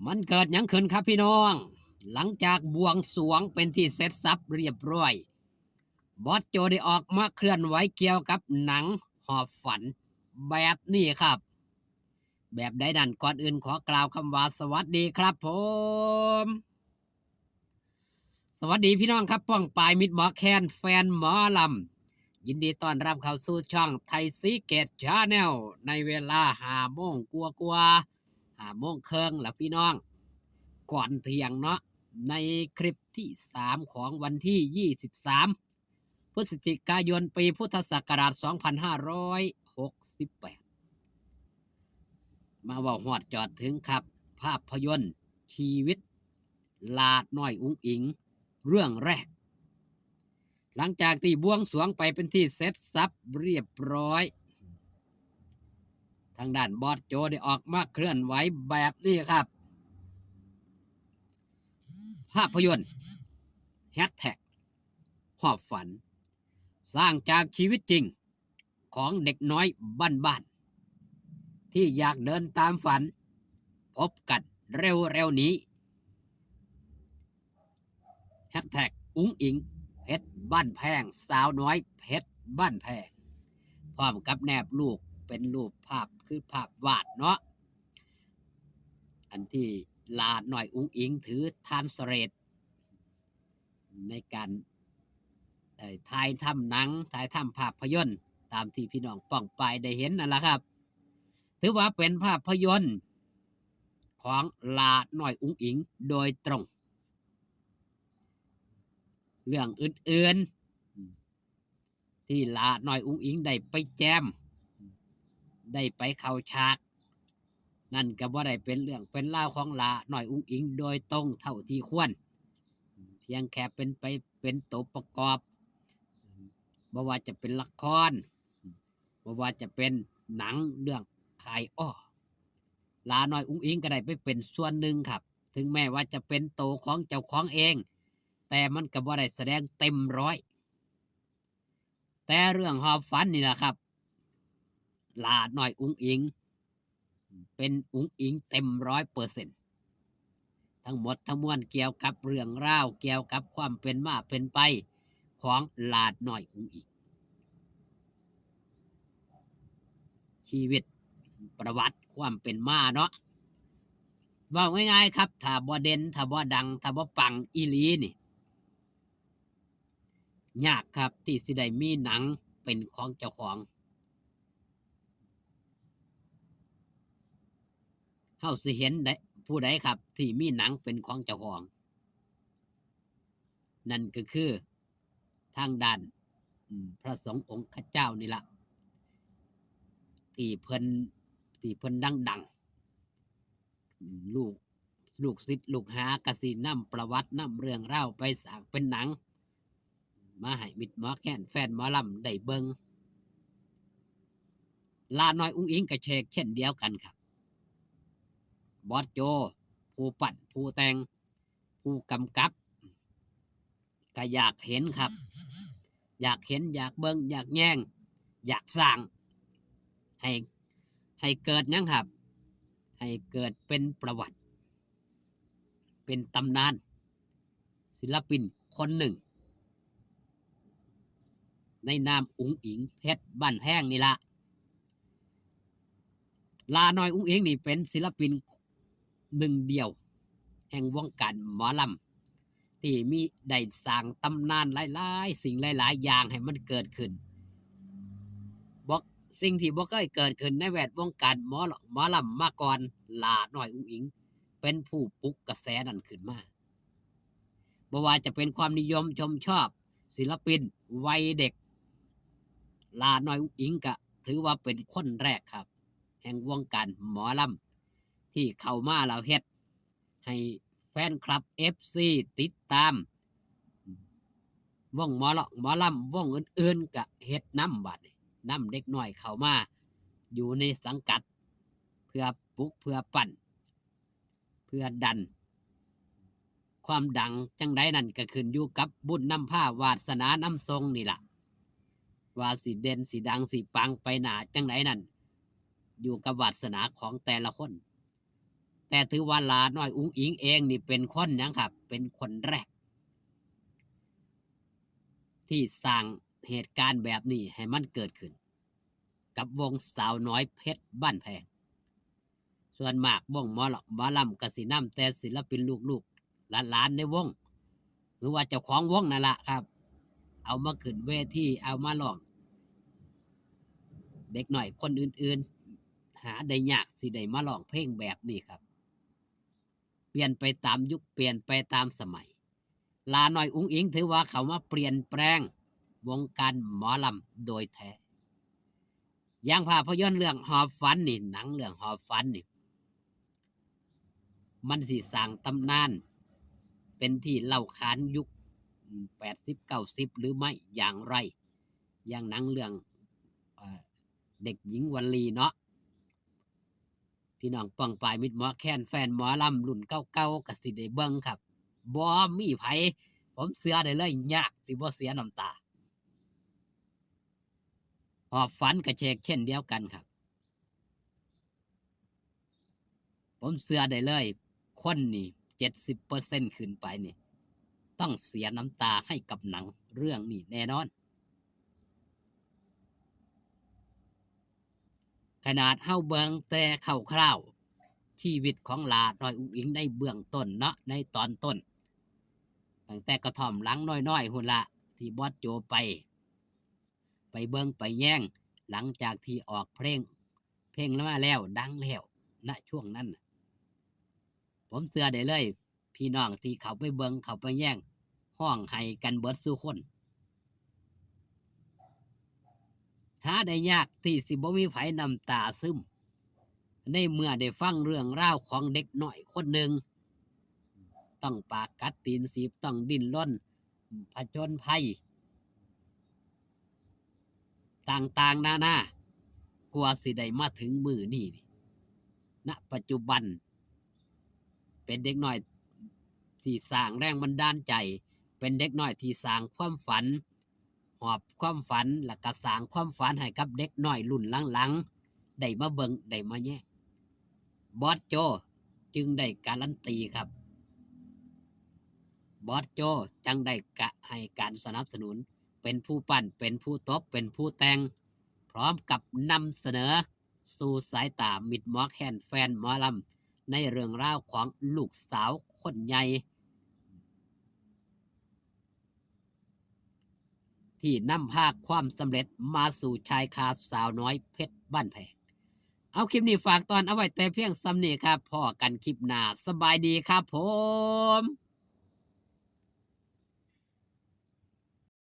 มันเกิดหยังขึ้นครับพี่น้องหลังจากบวงสรวงเป็นที่เสร็จสับเรียบร้อยบอสโจได้ออกมาเคลื่อนไหวเกี่ยวกับหนังหอบฝันแบบนี้ครับแบบใดนั่นก่อนอื่นขอกล่าวคำว่าสวัสดีครับผมสวัสดีพี่น้องครับป้องปายมิตรหมอแคนแฟนหมอลำยินดีต้อนรับเข้าสู่ช่องไทยซีเกตชาแนลในเวลา5 โมงกว่า5 โมงครึ่งแล้วพี่น้อง ก่อนเที่ยงเนาะในคลิปที่3ของวันที่23พฤศจิกายนปีพุทธศักราช2568มาว่าหอดจอดถึงครับภาพยนตร์ชีวิตลาดน้อยอุ้งอิงเรื่องแรกหลังจากที่บวงสรวงไปเป็นที่เสร็จสับเรียบร้อยทางด้านบอสโจได้ออกมาเคลื่อนไหวแบบนี้ครับภาพยนตร์แฮชแท็กหอบฝันสร้างจากชีวิตจริงของเด็กน้อยบ้านๆที่อยากเดินตามฝันพบกันเร็วๆนี้แฮชแท็กอุ้งอิงเพชรบ้านแพงสาวน้อยเพชรบ้านแพงพร้อมกับแนบลูกเป็นรูปภาพคือภาพวาดเนาะอันที่ลาหน่อยอุ้งอิงถือทานสเรตในการถ่ายทำหนังถ่ายทำภาพยนตร์ตามที่พี่น้องป้องปายได้เห็นนั่นแหละครับถือว่าเป็นภาพยนตร์ของลาหน่อยอุ้งอิงโดยตรงเรื่องอื่นๆที่ลาหน่อยอุ้งอิงได้ไปแจมได้ไปเข้าฉากนั่นก็บ่ได้เป็นเรื่องเป็นเล่าของลาหน่อยอุ้งอิงโดยตรงเท่าที่ควรเพียงแค่เป็นตัวประกอบบ่ว่าจะเป็นละครบ่ว่าจะเป็นหนังเรื่องขายอ้อลาน้อยอุ้งอิงก็ได้ไปเป็นส่วนหนึ่งครับถึงแม้ว่าจะเป็นโตของเจ้าของเองแต่มันก็บ่ได้แสดงเต็มร้อยแต่เรื่องหอบฝันนี่แหละครับลาน้อยอุ้งอิงเป็นอุ้งอิงเต็ม100%ทั้งหมดทั้งมวลเกี่ยวกับเรื่องราวเกี่ยวกับความเป็นมาเป็นไปของลาดน้อยอุ้งอิงชีวิตประวัติความเป็นมาเนาะว่าง่ายๆครับถ้าบ่เด่นถ้าบ่ดังถ้าบ่ปังอีหลีนี่ยากครับที่สิได้มีหนังเป็นของเจ้าของเฮาสิเห็นได้ผู้ใดครับที่มีหนังเป็นของเจ้าของนั่นก็คือทางด้านพระสงฆ์องค์ข้าเจ้านี่ละที่เพิ่นที่เพิ่นดังๆลูกศิษย์ลูกหากสินำประวัตินำเรื่องเล่าไปสร้างเป็นหนังมาให้มิตรหมอแค้นแฟนหมอลำได้เบิงลาน้อยอุ้งอิงกระเชกเช่นเดียวกันครับบอสโจผู้ปั่นผู้แต่งผู้กำกับก็อยากเห็นครับอยากเห็นอยากเบิงอยากแย่งอยากสร้างให้ให้เกิดยังครับให้เกิดเป็นประวัติเป็นตำนานศิลปินคนหนึ่งในนามอุ๋งอิงเพชรบ้านแห้งนี่ละลาน้อยอุ๋งอิงนี่เป็นศิลปินหนึ่งเดียวแห่งวงการหมอลำที่มีได้สร้างตำนานหลายๆสิ่งหลายๆอย่างให้มันเกิดขึ้นบอกสิ่งที่บ่เคยเกิดขึ้นในแวดวงการหมอลำมาก่อนลาน้อยอุ๋งอิงเป็นผู้ปลุกกระแสนั้นขึ้นมาบ่ว่าจะเป็นความนิยมชมชอบศิลปินวัยเด็กลาน้อยอุ๋งอิงก็ถือว่าเป็นคนแรกครับแห่งวงการหมอลำที่เข้ามาแล้วเฮ็ดให้แฟนคลับ FC ติดตามวงหมอลำวงอื่นๆก็เฮ็ดน้ำบัดน้ำเด็กน้อยเข้ามาอยู่ในสังกัดเพื่อปลุกเพื่อปั่นเพื่อดันความดังจังใดนั่นก็ขึ้นอยู่กับบุญนำผ้าวาสนานำทรงนี่ล่ะว่าสิเด่นสิดังสิปังไปหนาจังไหนนั่นอยู่กับวาสนาของแต่ละคน แต่ถือว่าหลาน้อยอุ๋งอิงเองนี่เป็นคนหยังครับ เป็นคนแรก ที่สร้างเหตุการณ์แบบนี้ให้มันเกิดขึ้น กับวงสาวน้อยเพชรบ้านแพง ส่วนมากวงหมอลำกสินำแต่ศิลปินลูกๆหลานๆในวง หรือว่าเจ้าของวงนั่นแหละครับ เอามาขึ้นเวทีเอามาร้อง เด็กหน่อยคนอื่นๆ หาได้ยากสิได้มาร้องเพลงแบบนี้ครับ เปลี่ยนไปตามยุคเปลี่ยนไปตามสมัย ลาน้อยอุ๋งอิงถือว่าเขามาเปลี่ยนแปลงวงการหมอลำโดยแท้ อย่างภาพยนตร์เรื่องหอบฝันนี่หนังเรื่องหอบฝันนี่ มันสิสร้างตำนาน เป็นที่เล่าขานยุค80-90หรือไม่อย่างไร อย่างหนังเรื่องเด็กหญิงวลีเนาะพี่น้องป้องปายมิตรหมอแค้นแฟนหมอลำรุ่นเก่าๆก็สิได้เบิ่งครับบ่มีไผผมเชื่อได้เลยยากสิบ่เสียน้ำตาหอบฝันก็เช่นเดียวกันครับ ผมเชื่อได้เลยคนนี่70%ขึ้นไปนี่ต้องเสียน้ำตาให้กับหนังเรื่องนี้แน่นอน ขนาดเฮาเบิ่งแต่คร่าวๆชีวิตของหลาน้อยอุ๋งอิงในเบื้องต้นเนาะในตอนต้นตั้งแต่กระท่อมหลังน้อยๆหุ่นละที่บอสโจไปเบิ่งไปแย่งหลังจากที่ออกเพลงแล้วมาแล้วดังแล้วณช่วงนั้นผมเชื่อได้เลยพี่น้องที่เขาไปเบิ่งเขาไปแย่งห้องให้กันเบิดสู่คน หาได้ยากที่สิบ่มีไผน้ำตาซึมในเมื่อได้ฟังเรื่องราวของเด็กน้อยคนหนึ่งต้องปากกัดตีนสีบต้องดิ้นรนผจญภัยต่างๆนานากว่าสิได้มาถึงมือนี่ณปัจจุบันเป็นเด็กน้อยที่สร้างแรงบันดาลใจเป็นเด็กน้อยที่สร้างความฝันหอบความฝันและก็สร้างความฝันให้กับเด็กน้อยรุ่นหลังๆได้มาเบิ่งได้มาแย่งบอสโจจึงได้การันตีครับบอสโจจังได้ให้การสนับสนุนเป็นผู้ปั้นเป็นผู้ตบเป็นผู้แต่งพร้อมกับนำเสนอสู่สายตามิตรหมอแคนแฟนหมอลำในเรื่องราวของลูกสาวคนใหญ่ที่นำพาความสำเร็จมาสู่ชายคาสาวน้อยเพชรบ้านแพงเอาคลิปนี้ฝากตอนเอาไว้แต่เพียงซ้ำนี้ครับพอกันคลิปหน้าสบายดีครับผม